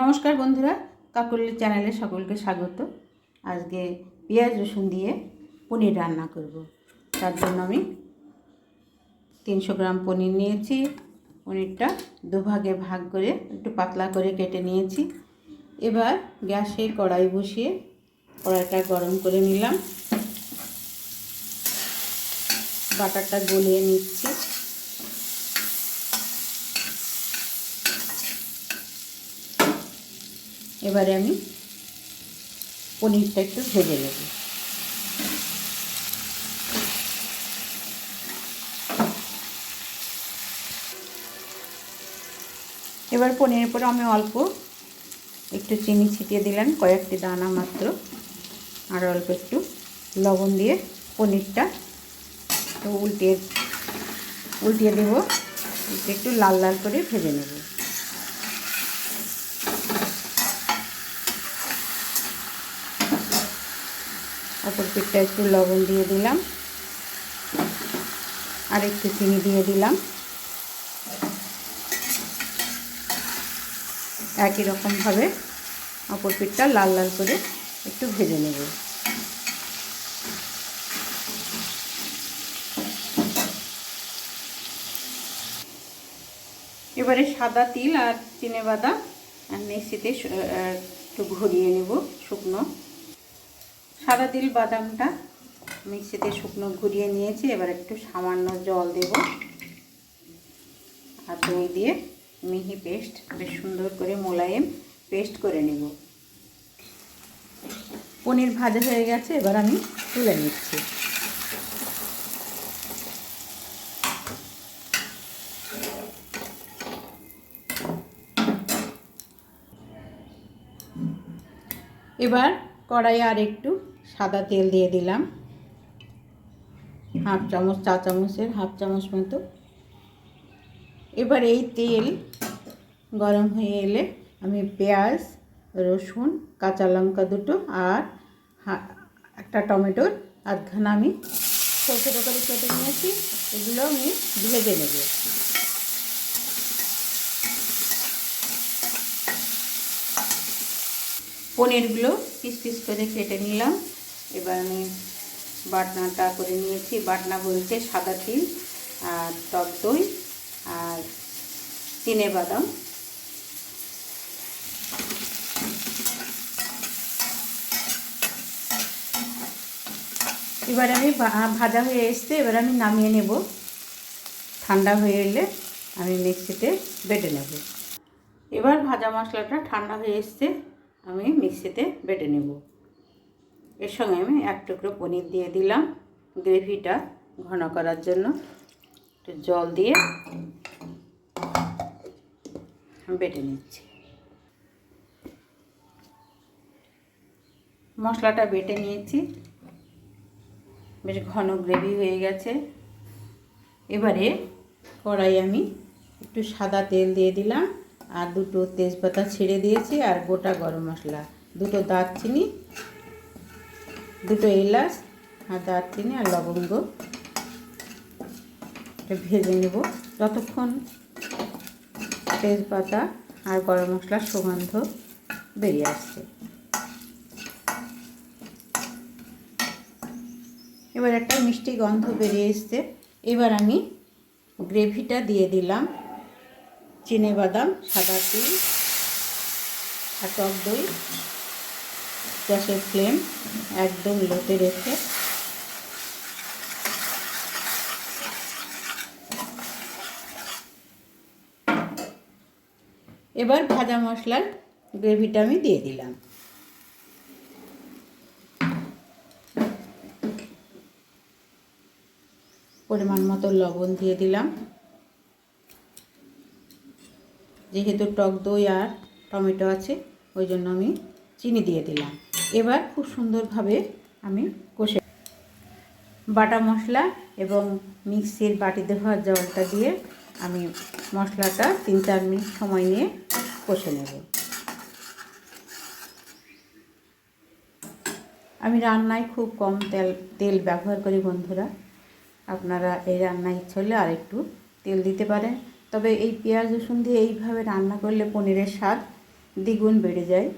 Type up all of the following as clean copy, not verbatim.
নমস্কার বন্ধুরা, কাকুলি চ্যানেলে সকলকে স্বাগত। আজকে পেঁয়াজ রসুন দিয়ে পনির রান্না করব। তার জন্য আমি 300 গ্রাম পনির নিয়েছি। পনিরটা দুভাগে ভাগ করে একটু পাতলা করে কেটে নিয়েছি। এবার গ্যাসে কড়াই বসিয়ে কড়াইটা গরম করে নিলাম। বাটারটা গলিয়ে নিচ্ছি। এবারে আমি পনিরটা একটু ভেজে নেব। এবার পনিরের পরে আমি অল্প একটু চিনি ছিটিয়ে দিলাম, কয়েকটি দানা মাত্র, আর অল্প একটু লবণ দিয়ে পনিরটা তো উল্টিয়ে দেব। একটু লাল লাল করে ভেজে নেব। অপর পিঠটা একটু লবণ দিয়ে দিলাম, আর একটু চিনি দিয়ে দিলাম। একই রকমভাবে অপর পিঠটা লাল লাল করে একটু ভেজে নেব। এবারে সাদা তিল আর চিনেবাদাম আর মিক্সিতে একটু ঘুরিয়ে নেব শুকনো। সাদা তিল বাদামটা মিক্সিতে শুকনো ঘুরিয়ে নিয়েছি। এবার একটু সামান্য জল দেব আর দই দিয়ে মিহি পেস্ট, বেশ সুন্দর করে মোলায়েম পেস্ট করে নেব। পনির ভাজা হয়ে গেছে, এবার আমি তুলে নিচ্ছি। এবার কড়াইয়ে আর একটু সাদা তেল দিয়ে দিলাম, হাফ চামচ, চা চামচের হাফ চামচ মতো। এবার এই তেল গরম হয়ে এলে আমি পেঁয়াজ, রসুন, কাঁচা লঙ্কা দুটো আর একটা টমেটোর আধখানা আমি ছোটো ছোটো করে কেটে নিয়েছি। এগুলো আমি ভেজে নেব। পনিরগুলো পিস পিস করে কেটে নিলাম। এবার আমি বাটনাটা করে নিয়েছি। বাটনা বলতে সাদা তিল আর টক দই আর চিনেবাদাম। এবার আমি ভাজা হয়ে এসছে, এবার আমি নামিয়ে নেব। ঠান্ডা হয়ে এলে আমি মিক্সিতে বেটে নেব। এবার ভাজা মশলাটা ঠান্ডা হয়ে এসছে, আমি মিক্সিতে বেটে নেব। এর সঙ্গে আমি এক টুকরো পনির দিয়ে দিলাম। গ্রেভিটা ঘন করার জন্য একটু জল দিয়ে বেটে নিচ্ছি। মশলাটা বেটে নিয়েছি, বেশ ঘন গ্রেভি হয়ে গেছে। এবারে কড়াই আমি একটু সাদা তেল দিয়ে দিলাম, আর দুটো তেজপাতা ছেড়ে দিয়েছি, আর গোটা গরম মশলা, দুটো দারচিনি, দুটো এলাচ আর দারচিনি আর লবঙ্গ ভেজে নেব যতক্ষণ তেজপাতা আর গরম মশলার সুগন্ধ বেরিয়ে আসছে। এবার একটা মিষ্টি গন্ধ বেরিয়ে এসছে। এবার আমি গ্রেভিটা দিয়ে দিলাম। চিনেবাদাম, সাদা তিল আর টক দই। গ্যাসের ফ্লেম একদম লোতে রেখে এবার ভাজা মশলার গ্রেভিটা আমি দিয়ে দিলাম। পরিমাণ মতো লবণ দিয়ে দিলাম। যেহেতু টক দই আর টমেটো আছে, ওই জন্য আমি চিনি দিয়ে দিলাম। এবার খুব সুন্দরভাবে আমি কষে বাটা মশলা এবং মিক্সির বাটিতে ধোয়া জলটা দিয়ে আমি মশলাটা 3-4 মিনিট সময় নিয়ে কষে নেব। আমি রান্নায় খুব কম তেল ব্যবহার করি বন্ধুরা। আপনারা এই রান্নায় ইচ্ছে হলে আর একটু তেল দিতে পারেন। তবে এই পেঁয়াজ রসুন দিয়ে এইভাবে রান্না করলে পনিরের স্বাদ দ্বিগুণ বেড়ে যায়।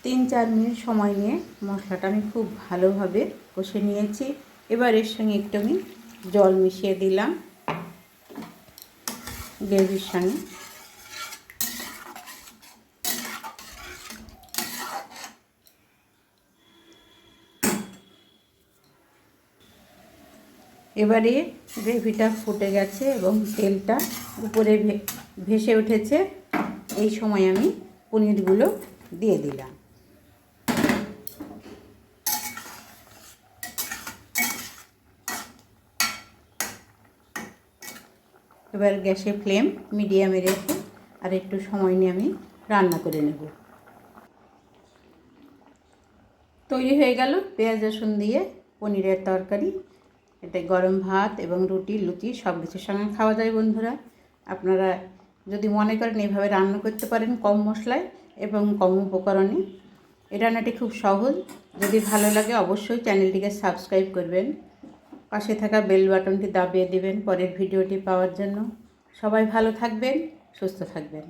3-4 মিনিট সময় নিয়ে মশলাটা আমি খুব ভালোভাবে কষে নিয়েছি। এবার এর সঙ্গে একটু আমি জল মিশিয়ে দিলাম গ্রেভির সঙ্গে। এবারে গ্রেভিটা ফুটে গেছে এবং তেলটা উপরে ভেসে উঠেছে। এই সময় আমি পনিরগুলো দিয়ে দিলাম। এবার গ্যাসের ফ্লেম মিডিয়ামে রেখে আর একটু সময় নিয়ে আমি রান্না করে নেব। তৈরি হয়ে গেল পেঁয়াজ রসুন দিয়ে পনিরের তরকারি। এটা গরম ভাত এবং রুটি, লুচি সব কিছুর সঙ্গে খাওয়া যায় বন্ধুরা। আপনারা যদি মনে করেন এভাবে রান্না করতে পারেন কম মশলায় এবং কম উপকরণে। এই রান্নাটি খুব সহজ। যদি ভালো লাগে অবশ্যই চ্যানেলটিকে সাবস্ক্রাইব করবেন, পাশে থাকা বেল বাটনটি দাবিয়ে দেবেন পরের ভিডিওটি পাওয়ার জন্য। সবাই ভালো থাকবেন, সুস্থ থাকবেন।